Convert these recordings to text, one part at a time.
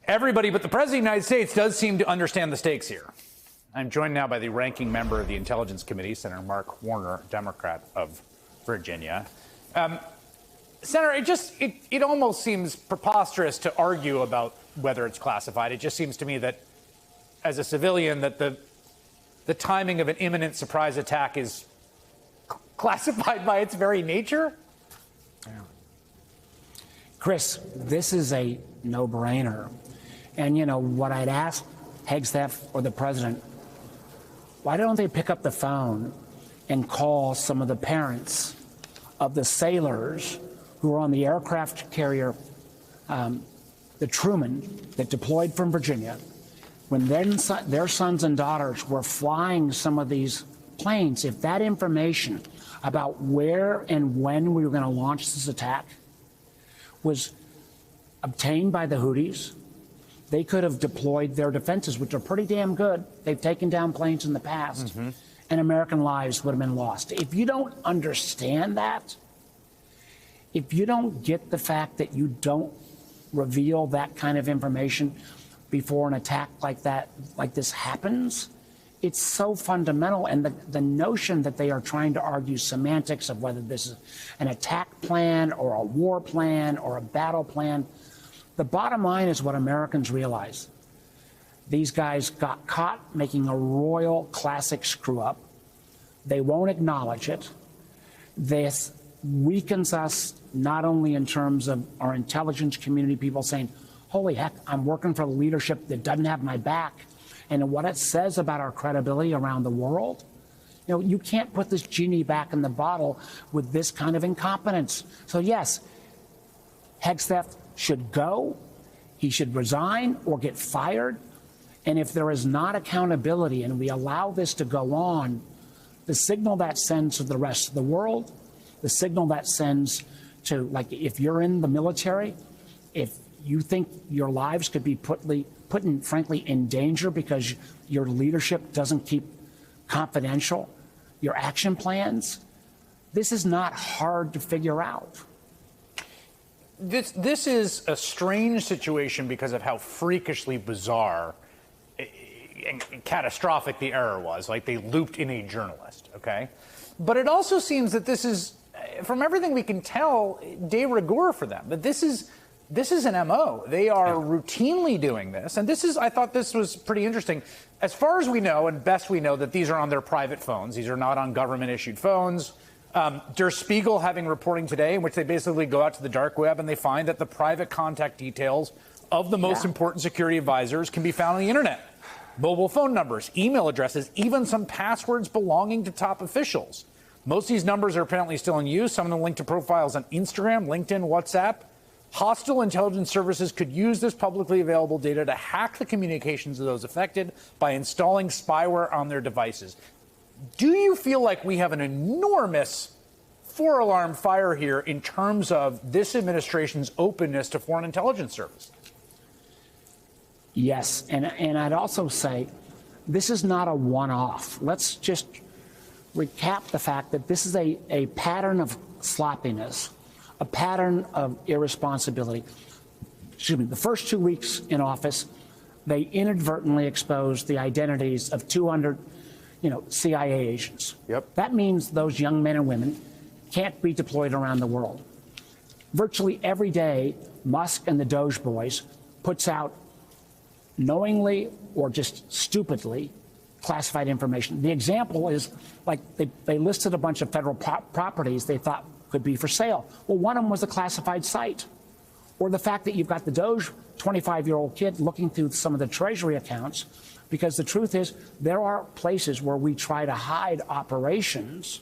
Everybody but the President of the United States does seem to understand the stakes here. I'm joined now by the ranking member of the Intelligence Committee, Senator Mark Warner, Democrat of Virginia. Senator, it almost seems preposterous to argue about whether it's classified. It just seems to me that, as a civilian, that the timing of an imminent surprise attack is classified by its very nature. Yeah. Chris, this is a no-brainer. And, you know, what I'd ask Hegseth or the president, why don't they pick up the phone and call some of the parents of the sailors who were on the aircraft carrier, the Truman, that deployed from Virginia, when their sons and daughters were flying some of these planes? If that information about where and when we were going to launch this attack was obtained by the Houthis, they could have deployed their defenses, which are pretty damn good. They've taken down planes in the past, and American lives would have been lost. If you don't understand that, if you don't get the fact that you don't reveal that kind of information before an attack like this happens, it's so fundamental. And the notion that they are trying to argue semantics of whether this is an attack plan or a war plan or a battle plan, the bottom line is what Americans realize. These guys got caught making a royal classic screw up. They won't acknowledge it. This weakens us not only in terms of our intelligence community, people saying, holy heck, I'm working for the leadership that doesn't have my back, and what it says about our credibility around the world. You know, you can't put this genie back in the bottle with this kind of incompetence. So yes, Hegseth should go, he should resign or get fired. And if there is not accountability and we allow this to go on, the signal that sends to the rest of the world, the signal that sends to, like, if you're in the military, if you think your lives could be put in, frankly, in danger because your leadership doesn't keep confidential your action plans, this is not hard to figure out. This is a strange situation because of how freakishly bizarre and catastrophic the error was. Like, they looped in a journalist, okay? But it also seems that this is, from everything we can tell, de rigueur for them. That this is an MO. They are routinely doing this. And I thought this was pretty interesting. As far as we know, and best we know, that these are on their private phones. These are not on government-issued phones. Der Spiegel having reporting today in which they basically go out to the dark web and they find that the private contact details of the most important security advisors can be found on the internet. Mobile phone numbers, email addresses, even some passwords belonging to top officials. Most of these numbers are apparently still in use. Some of them linked to profiles on Instagram, LinkedIn, WhatsApp. Hostile intelligence services could use this publicly available data to hack the communications of those affected by installing spyware on their devices. Do you feel like we have an enormous four-alarm fire here in terms of this administration's openness to foreign intelligence service? Yes, and I'd also say this is not a one-off. Let's just recap the fact that this is a pattern of sloppiness, a pattern of irresponsibility. Excuse me, the first 2 weeks in office, they inadvertently exposed the identities of 200 CIA agents. Yep. That means those young men and women can't be deployed around the world. Virtually every day, Musk and the Doge boys puts out knowingly or just stupidly classified information. The example is, like, they listed a bunch of federal properties they thought could be for sale. Well, one of them was a classified site. Or the fact that you've got the Doge 25-year-old kid looking through some of the Treasury accounts, because the truth is there are places where we try to hide operations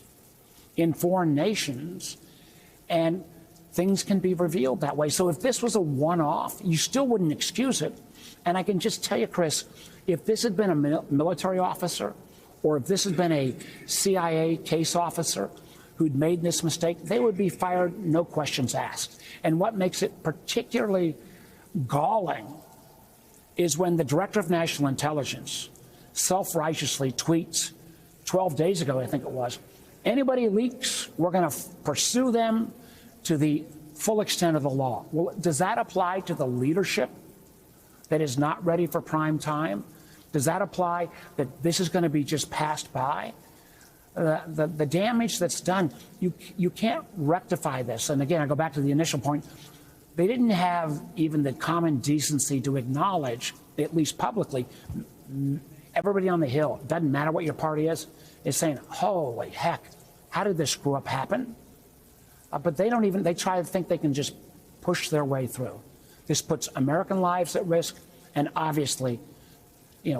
in foreign nations, and things can be revealed that way. So if this was a one-off, you still wouldn't excuse it. And I can just tell you, Chris, if this had been a military officer or if this had been a CIA case officer who'd made this mistake, they would be fired, no questions asked. And what makes it particularly galling is when the Director of National Intelligence self-righteously tweets 12 days ago, I think it was, anybody leaks, we're going to pursue them to the full extent of the law. Well, does that apply to the leadership that is not ready for prime time? Does that apply that this is going to be just passed by? The damage that's done, you can't rectify this. And again, I go back to the initial point. They didn't have even the common decency to acknowledge, at least publicly, everybody on the Hill, doesn't matter what your party is saying, holy heck, how did this screw up happen? But they don't even, they try to think they can just push their way through. This puts American lives at risk and obviously,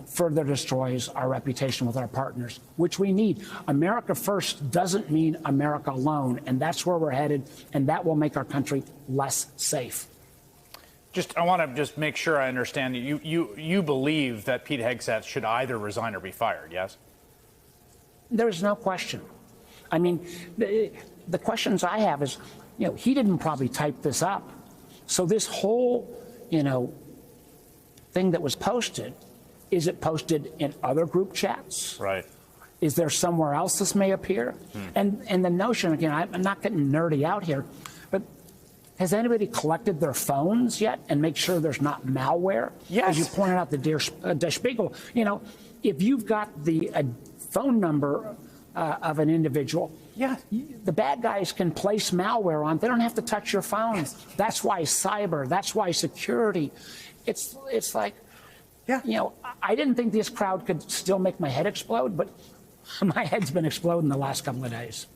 further destroys our reputation with our partners, which we need. America first doesn't mean America alone, and that's where we're headed, and that will make our country less safe. I want to just make sure I understand. You believe that Pete Hegseth should either resign or be fired, yes? There is no question. I mean, the questions I have is, he didn't probably type this up. So this whole, thing that was posted, is it posted in other group chats? Right. Is there somewhere else this may appear? And the notion, again, I'm not getting nerdy out here, but has anybody collected their phones yet and make sure there's not malware? Yes. As you pointed out, the Der Spiegel, if you've got the phone number of an individual, yeah, the bad guys can place malware on. They don't have to touch your phone. Yes. That's why cyber. That's why security. It's like, yeah. I didn't think this crowd could still make my head explode, but my head's been exploding the last couple of days.